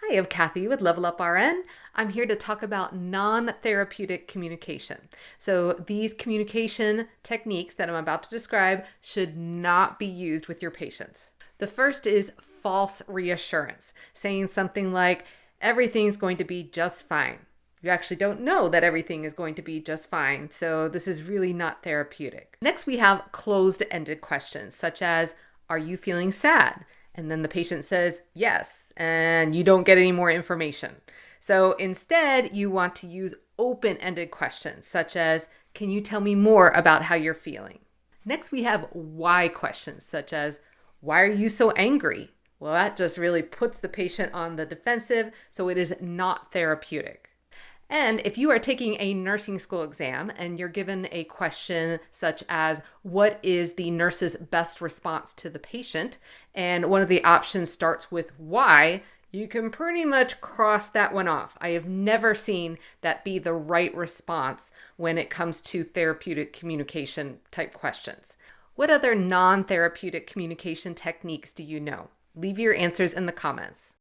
Hi, I'm Cathy with Level Up RN. I'm here to talk about non-therapeutic communication. So these communication techniques that I'm about to describe should not be used with your patients. The first is false reassurance, saying something like, everything's going to be just fine. You actually don't know that everything is going to be just fine, so this is really not therapeutic. Next, we have closed-ended questions, such as, are you feeling sad? And then the patient says, yes, and you don't get any more information. So instead, you want to use open-ended questions, such as, can you tell me more about how you're feeling? Next, we have why questions, such as, why are you so angry? Well, that just really puts the patient on the defensive, so it is not therapeutic. And if you are taking a nursing school exam and you're given a question such as, what is the nurse's best response to the patient? And one of the options starts with why, you can pretty much cross that one off. I have never seen that be the right response when it comes to therapeutic communication type questions. What other non-therapeutic communication techniques do you know? Leave your answers in the comments.